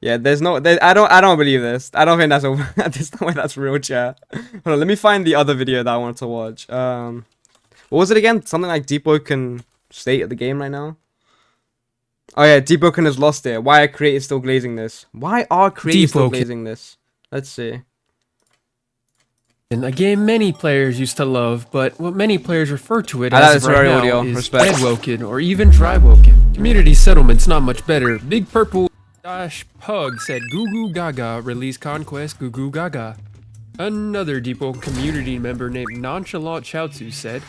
Yeah, I don't believe this. I don't think that's there's no way that's real, chat. Hold on, let me find the other video that I wanted to watch. What was it again? Something like Deepwoken state of the game right now. Oh yeah, Deepwoken has lost it. Why are creators still glazing this? Why are creators still glazing this? Let's see. In a game many players used to love, but what many players refer to it as right now is Deadwoken or even Drywoken. Community settlement's not much better. Big Purple Pug said Goo Goo Gaga release Conquest Goo Goo Gaga. Another Deepwoken community member named Nonchalant Chaozu said,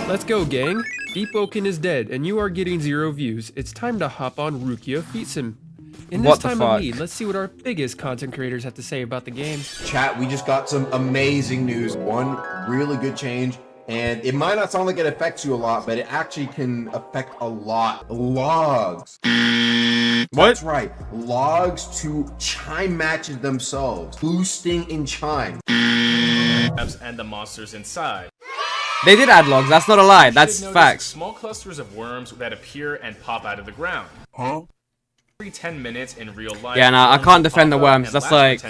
"Let's go, gang. Deepwoken is dead, and you are getting 0 views. It's time to hop on Rukia Feetsum." In this time of need, let's see what our biggest content creators have to say about the game. Chat, we just got some amazing news. One really good change, and it might not sound like it affects you a lot, but it actually can affect a lot. Logs. What? That's right. Logs to chime matches themselves. Boosting in chime. And the monsters inside. They did add logs. That's not a lie. That's facts. Small clusters of worms that appear and pop out of the ground. Huh? Every 10 minutes in real life. Yeah, nah, I can't defend the worms. That's like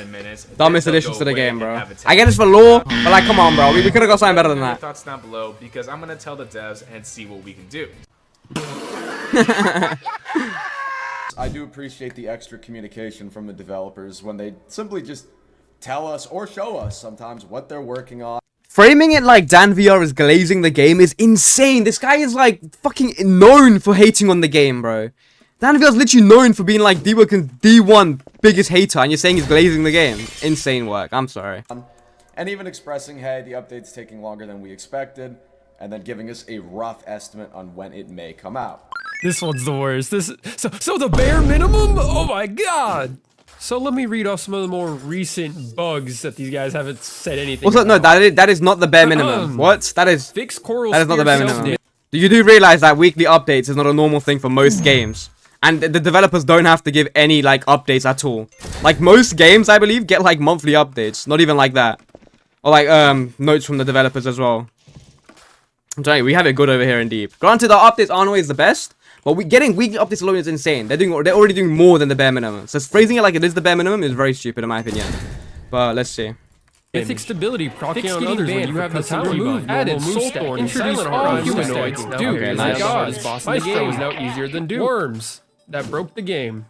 dumbest additions to the game, bro. I get it's for lore, but like, come on, bro. We could have got something better than that. Thoughts down below because I'm gonna tell the devs and see what we can do. I do appreciate the extra communication from the developers when they simply just tell us or show us sometimes what they're working on. Framing it like DanVR is glazing the game is insane. This guy is like fucking known for hating on the game, bro. DanVR is literally known for being like Deepwoken's D1 biggest hater, and you're saying he's glazing the game. Insane work. I'm sorry. And even expressing, hey, the update's taking longer than we expected, and then giving us a rough estimate on when it may come out. This one's the worst. So the bare minimum? Oh my god! So let me read off some of the more recent bugs that these guys haven't said anything Also, about. no, that is not the bare minimum. What? That is not the bare minimum. You do realize that weekly updates is not a normal thing for most games. And the developers don't have to give any, like, updates at all. Like, most games, I believe, get, like, monthly updates. Not even like that. Or, like, notes from the developers as well. I'm telling you, we have it good over here in Deep. Granted, our updates aren't always the best. But getting weekly updates alone is insane. They're already doing more than the bare minimum. So phrasing it like it is the bare minimum is very stupid, in my opinion. But, let's see. Mythic stability, proccing on others when you have the time removed, added Soulthorn, introduced all humanoids. Dude, God, Maestro is now easier than Duke. Worms. That broke the game.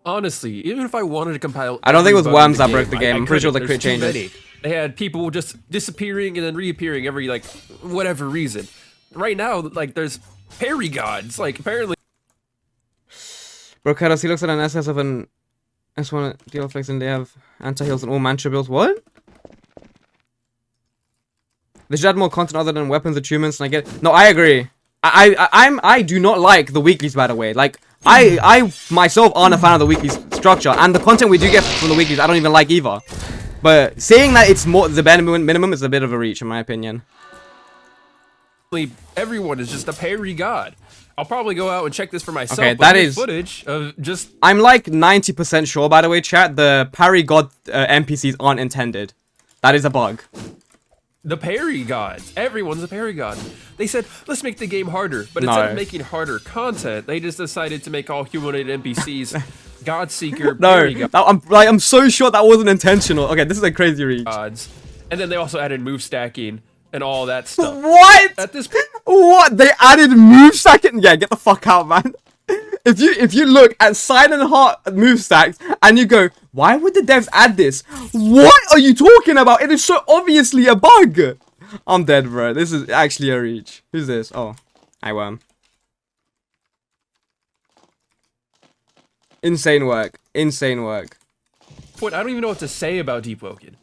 Honestly, even if I wanted to compile... I don't think it was worms that broke the game. I'm pretty sure the crit changes. They had people just disappearing and then reappearing every, like, whatever reason. Right now, like, there's parry gods. Like, apparently... Bro, Kados, he looks at an SS of an S1 deal flex and they have anti-heals and all mantra builds. What? They should add more content other than weapons achievements, and I get... No, I agree. I do not like the weeklies, by the way. Like, I myself aren't a fan of the weekly structure, and the content we do get from the weeklies, I don't even like either. But saying that it's more the bare minimum is a bit of a reach, in my opinion. Everyone is just a parry god. I'll probably go out and check this for myself. Okay, that is footage of just... I'm like 90% sure, by the way, chat, the parry god NPCs aren't intended. That is a bug. The parry gods. Everyone's a parry god. They said, let's make the game harder. But instead of making harder content, they just decided to make all humanoid NPCs Godseeker parry gods. I'm so sure that wasn't intentional. Okay, this is a crazy reach. Gods. And then they also added move stacking and all that stuff. What? At this point, what? They added move stacking? Yeah, get the fuck out, man. If you look at Silent Heart move stacks and you go, why would the devs add this? What are you talking about? It is so obviously a bug. I'm dead, bro. This is actually a reach. Who's this? Oh, I worm. Insane work. Insane work. I don't even know what to say about Deepwoken.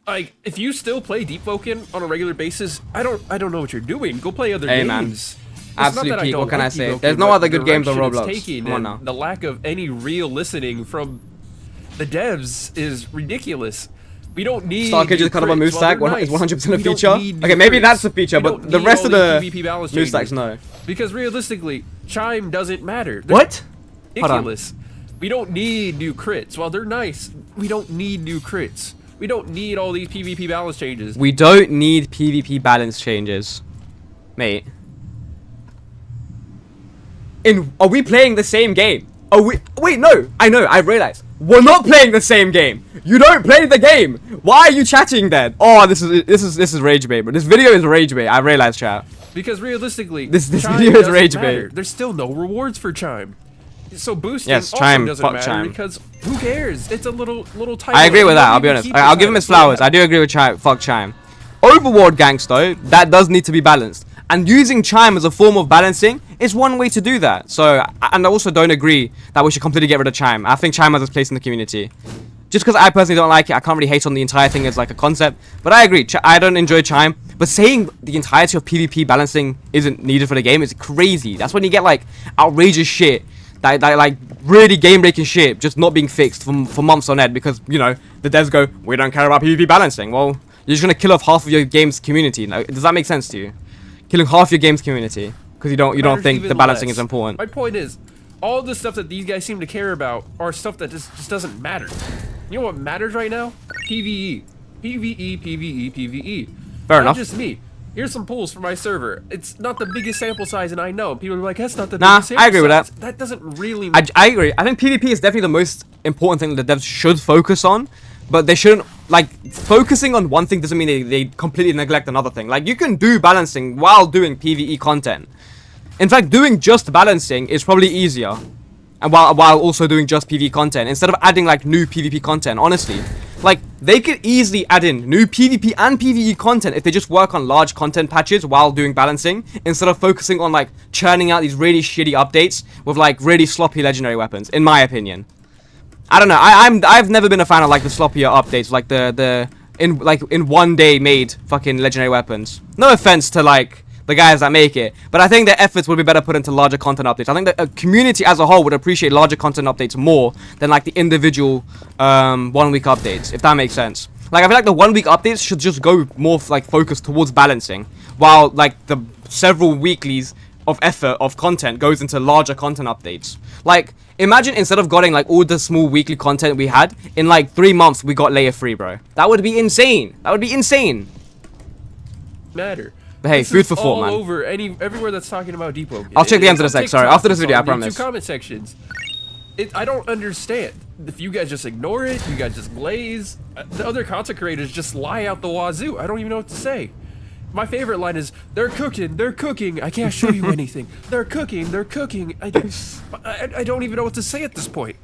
Like, if you still play Deepwoken on a regular basis, I don't know what you're doing. Go play other games. Man. Absolute peak. What can I say? There's no other good games on Roblox. Come on now. The lack of any real listening from the devs is ridiculous. We don't need. Starkid just cut up a move stack. Is 100% a feature. Okay, maybe that's a feature, but the rest of the move stacks, no. Because realistically, chime doesn't matter. What? Ridiculous. We don't need new crits. While they're nice, we don't need new crits. We don't need all these PvP balance changes. We don't need PvP balance changes, mate. Are we playing the same game? Oh, wait, no. I know, I realized. We're not playing the same game. You don't play the game. Why are you chatting then? Oh, this is rage bait, bro. This video is rage bait. I realized, chat. Because realistically, this video is rage bait. There's still no rewards for Chime. So boosting also doesn't matter Chime. because who cares? It's a little title. I agree with that, I'll be honest. I'll give him his flowers. I do agree with Chime. Fuck Chime. Overworld ganks though, that does need to be balanced. And using Chime as a form of balancing is one way to do that. So, and I also don't agree that we should completely get rid of Chime. I think Chime has its place in the community. Just because I personally don't like it, I can't really hate on the entire thing as like a concept. But I agree, I don't enjoy Chime. But saying the entirety of PvP balancing isn't needed for the game is crazy. That's when you get like outrageous shit. That like really game-breaking shit just not being fixed for months on end because, you know, the devs go, we don't care about PvP balancing. Well, you're just going to kill off half of your game's community. Now, does that make sense to you? Killing half your game's community because you don't think the balancing is important. My point is, all the stuff that these guys seem to care about are stuff that just doesn't matter. You know what matters right now? PvE. PvE, PvE, PvE. Fair enough. Not just me. Here's some polls for my server. It's not the biggest sample size, and I know. People are like, that's not the biggest sample I agree with size. that. That doesn't really I agree. I think PvP is definitely the most important thing that the devs should focus on. But they shouldn't, like, focusing on one thing doesn't mean they completely neglect another thing. Like, you can do balancing while doing PvE content. In fact, doing just balancing is probably easier. And while also doing just PvE content. Instead of adding, like, new PvP content, honestly. Like, they could easily add in new PvP and PvE content if they just work on large content patches while doing balancing. Instead of focusing on, like, churning out these really shitty updates with, like, really sloppy legendary weapons, in my opinion. I don't know. I've never been a fan of like the sloppier updates, like in 1 day made fucking legendary weapons. No offense to like the guys that make it, but I think their efforts would be better put into larger content updates. I think the community as a whole would appreciate larger content updates more than like the individual 1 week updates, if that makes sense. Like I feel like the 1 week updates should just go more like focused towards balancing, while like the several weeklies of effort of content goes into larger content updates. Like, imagine instead of getting like all the small weekly content we had, in like 3 months we got layer 3, bro. That would be insane. That would be insane. Matter. But hey, this food for thought, man. All over everywhere that's talking about Deepwoken. I'll check the ends of the sec, sorry. After this video, I promise. Comment sections. I don't understand. If you guys just ignore it, you guys just glaze. The other content creators just lie out the wazoo. I don't even know what to say. My favorite line is, they're cooking, I can't show you anything. They're cooking. I don't even know what to say at this point.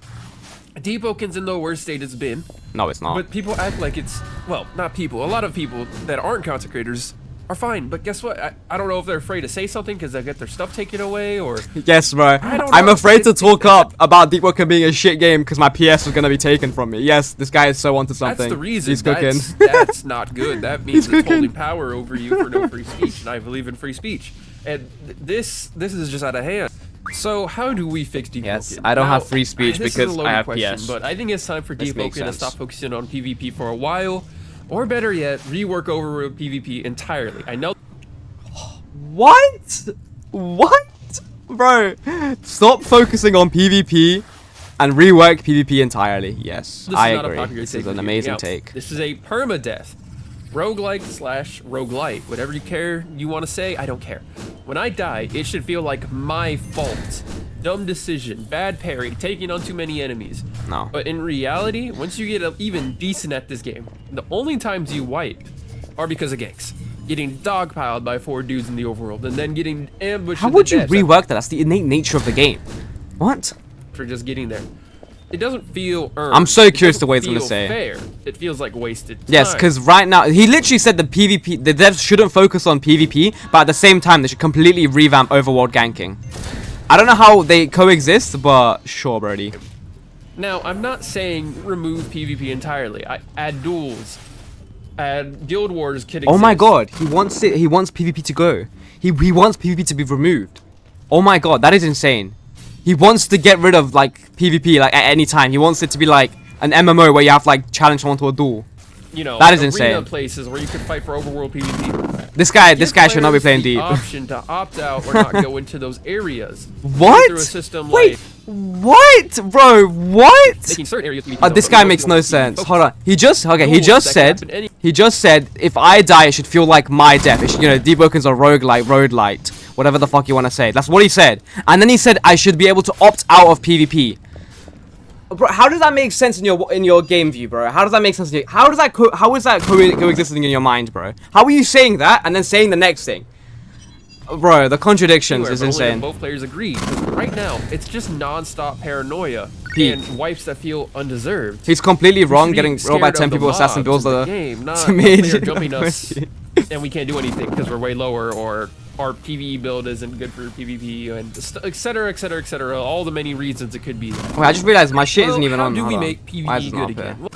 Deepwoken's in the worst state it's been. No, it's not. But people act like it's, well, not people, a lot of people that aren't content creators are fine. But guess what? I don't know if they're afraid to say something because they'll get their stuff taken away or... Yes, bro. I'm afraid to talk up about Deepwoken being a shit game because my PS is going to be taken from me. Yes, this guy is so onto something. That's the reason. He's cooking. That's not good. That means it's holding power over you for no free speech, and I believe in free speech. And this is just out of hand. So how do we fix Deepwoken? Yes, I don't have free speech because I have PS. But I think it's time for Deepwoken to stop focusing on PvP for a while. Or better yet, rework over PvP entirely. I know. What? Bro, stop focusing on PvP and rework PvP entirely. Yes, I agree. This is an amazing take. This is a permadeath. Roguelike / roguelite. Whatever you want to say, I don't care. When I die, it should feel like my fault. Dumb decision, bad parry, taking on too many enemies. No. But in reality, once you get even decent at this game, the only times you wipe are because of ganks. Getting dogpiled by 4 dudes in the overworld, and then getting ambushed. How would you rework that? That's the innate nature of the game. What? For just getting there. It doesn't feel earned. I'm so curious to what he's gonna say. Fair. It feels like wasted time. Yes, because right now, he literally said the devs shouldn't focus on PvP, but at the same time, they should completely revamp overworld ganking. I don't know how they coexist, but sure, Brody. Now, I'm not saying remove PvP entirely. I add duels, add guild wars. Oh my god, he wants PvP to go. He wants PvP to be removed. Oh my god, that is insane. He wants to get rid of like PvP like at any time. He wants it to be like an MMO where you have to like challenge someone to a duel. You know, that is insane. Places where you could fight for overworld PvP. This guy should not be playing Deep. Option to opt out or not go into those areas. What? Through a system Wait, what, bro? What? Making certain areas this guy makes no sense. Hold on. He just said if I die, it should feel like my death. It should, you know, Deepwoken's a roguelite. whatever the fuck you want to say. That's what he said. And then he said I should be able to opt out of PvP. Bro, how does that make sense in your game view, bro? How does that make sense? How is that coexisting in your mind, bro? How are you saying that and then saying the next thing? Bro, the contradictions is insane. Both players agree. Right now, it's just non-stop paranoia and wipes that feel undeserved. He's completely wrong. Getting rolled by 10 people assassin builds the game, not player jumping us, and we can't do anything because we're way lower, or our PvE build isn't good for PvP, and etc, etc, etc. All the many reasons it could be. Wait, I just realized my shit isn't even on. How do we make PvE good again? Well,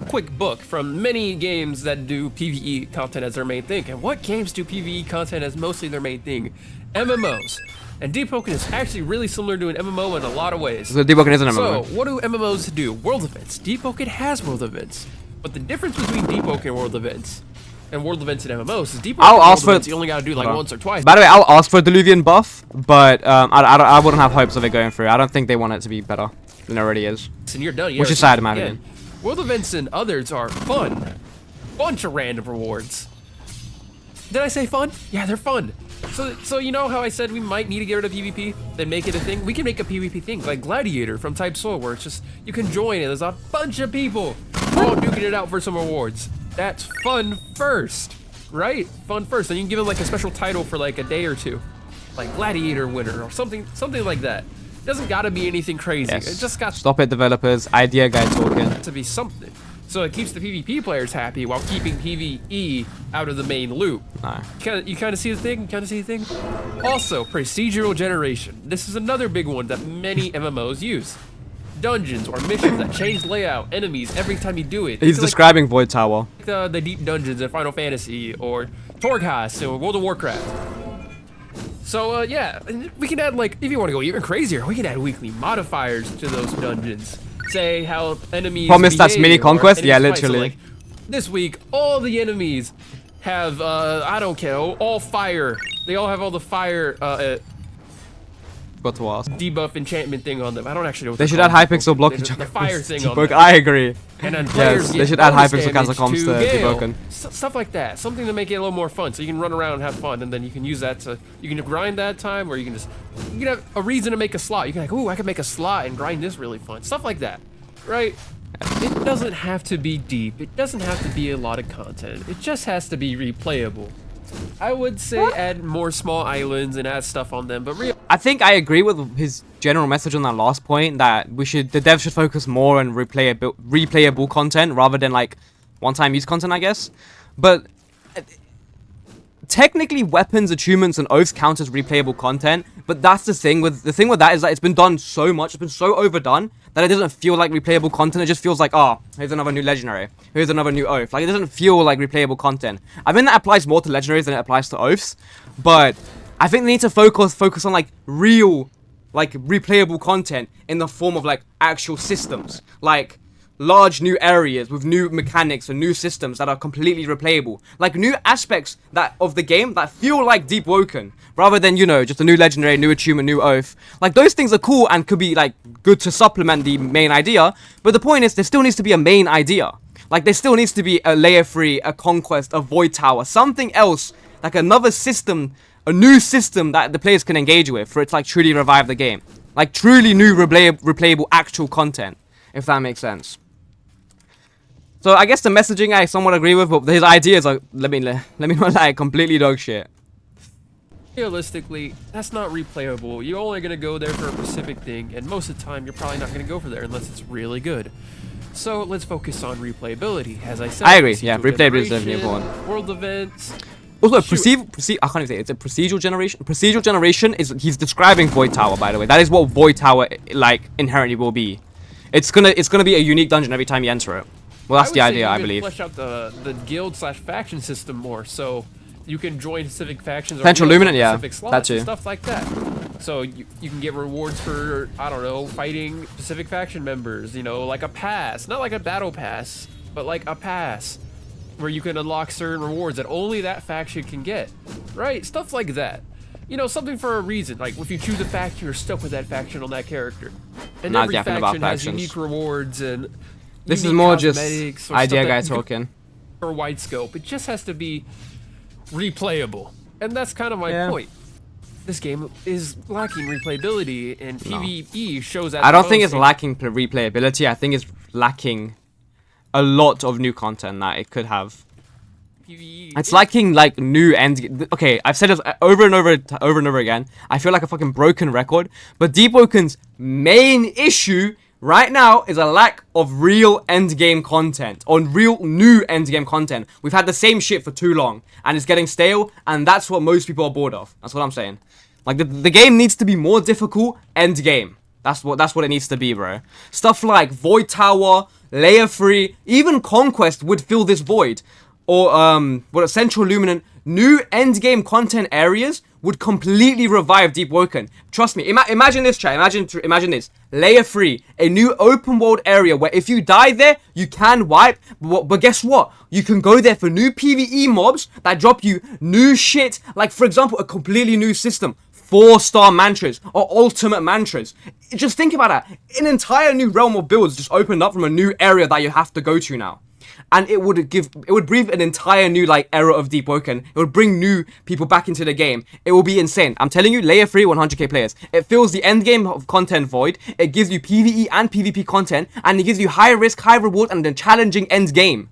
quick book from many games that do PvE content as their main thing. And what games do PvE content as mostly their main thing? MMOs. And Deepwoken is actually really similar to an MMO in a lot of ways. So Deepwoken is an MMO. So, what do MMOs do? World events. Deepwoken has world events. But the difference between Deepwoken world events and world events in MMOs is Deepwoken world events you only gotta do like once or twice. By the way, I'll ask for a Deluvian buff, but I wouldn't have hopes of it going through. I don't think they want it to be better than it already is. And you're done. Which is sad in my opinion. World events and others are fun. Bunch of random rewards. Did I say fun? Yeah, they're fun. So you know how I said we might need to get rid of PvP, then make it a thing? We can make a PvP thing, like Gladiator from Type Soul, where it's just, you can join and there's a bunch of people all duking it out for some rewards. That's fun first, right? Fun first. And you can give them like a special title for like a day or two. Like Gladiator winner or something like that. It doesn't gotta be anything crazy. Yes. It just got Stop it, developers. Idea guy talking. to be something. So it keeps the PvP players happy while keeping PvE out of the main loop. Nah. You kind of see the thing? Also, procedural generation. This is another big one that many MMOs use. Dungeons or missions that change layout, enemies every time you do it. He's describing Void Tower. Like the deep dungeons in Final Fantasy or Torghast in World of Warcraft. So yeah, we can add, like, if you want to go even crazier, we can add weekly modifiers to those dungeons. Say how enemies promise that's mini conquest. Yeah, literally. So, like, this week, all the enemies have I don't care, all fire. They all have all the fire Got to ask. debuff enchantment thing on them. I don't actually know what they should add hypixel block the fire thing on them. I agree. And then Yes, they should add hypixel catacombs to Deepwoken. Stuff like that. Something to make it a little more fun, so you can run around and have fun, and then you can use that to, you can grind that time, or you can have a reason to make a slot. You can, like, ooh, I can make a slot and grind this really fun. Stuff like that, right? It doesn't have to be deep. It doesn't have to be a lot of content. It just has to be replayable. I would say add more small islands and add stuff on them, but I think I agree with his general message on that last point, that the devs should focus more on replayable content rather than like one-time use content, I guess. But technically, weapons, achievements, and oaths count as replayable content. But that's the thing with that is that it's been done so much, it's been so overdone that it doesn't feel like replayable content. It just feels like, oh, here's another new legendary, here's another new oath. Like, it doesn't feel like replayable content. I mean, that applies more to legendaries than it applies to oaths, but I think they need to focus on like real, like replayable content in the form of like actual systems, like large new areas with new mechanics and new systems that are completely replayable, like new aspects of the game that feel like Deepwoken, rather than, you know, just a new legendary, new achievement, new oath. Like, those things are cool and could be like good to supplement the main idea, but the point is there still needs to be a main idea. Like, there still needs to be a layer 3, a conquest, a void tower, something else, like another system, a new system that the players can engage with for it to like truly revive the game, like truly new replayable actual content, if that makes sense. So I guess the messaging I somewhat agree with, but his ideas are, let me not lie, completely dog shit. realistically, that's not replayable. You're only going to go there for a specific thing, and most of the time, you're probably not going to go for there unless it's really good. So let's focus on replayability. As I said, I agree. Yeah, replayability is definitely important. World events. Also, I can't even say it. It's a procedural generation. Procedural generation is, he's describing Void Tower, by the way. That is what Void Tower like inherently will be. It's gonna be a unique dungeon every time you enter it. Well, that's the idea, I believe. Flesh out the guild/faction system more, so you can join specific factions. Central Luminant, yeah, that too. Stuff like that. So you can get rewards for, I don't know, fighting specific faction members. You know, like a pass, not like a battle pass, but like a pass, where you can unlock certain rewards that only that faction can get. Right? Stuff like that. You know, something for a reason. Like, if you choose a faction, you're stuck with that faction on that character. And every faction has unique rewards and this is more just idea guy talking. Or wide scope. It just has to be replayable. And that's kind of my point. This game is lacking replayability, and PvE shows that. I don't think it's lacking replayability. I think it's lacking a lot of new content that it could have. PvE. It's lacking like new end. Okay, I've said this over and over again. I feel like a fucking broken record. But Deepwoken's main issue right now is a lack of real endgame content, on real new endgame content. We've had the same shit for too long, and it's getting stale, and that's what most people are bored of. That's what I'm saying. Like the game needs to be more difficult endgame. That's what it needs to be, bro. Stuff like Void Tower, Layer 3, even Conquest would fill this void. Or Central Luminant, new endgame content areas would completely revive Deepwoken. Trust me. Imagine this, chat. Imagine this. Layer 3, a new open world area where if you die there, you can wipe. But guess what? You can go there for new PvE mobs that drop you new shit. Like, for example, a completely new system. 4-star mantras or ultimate mantras. Just think about that. An entire new realm of builds just opened up from a new area that you have to go to now. And it would breathe an entire new like era of Deepwoken. It would bring new people back into the game. It will be insane. I'm telling you, Layer 3, 100k players. It fills the end game of content void. It gives you PvE and PvP content, and it gives you high risk, high reward, and a challenging end game.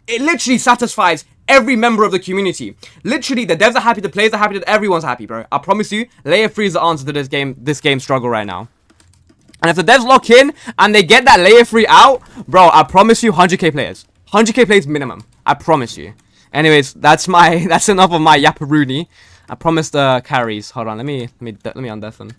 It literally satisfies every member of the community. Literally, the devs are happy, the players are happy, everyone's happy, bro. I promise you, Layer 3 is the answer to this game struggle right now. And if the devs lock in and they get that Layer 3 out, bro, I promise you 100k players. 100k plays minimum. I promise you. Anyways, that's enough of my yapparoonie. I promised carries. Hold on, let me undeafen.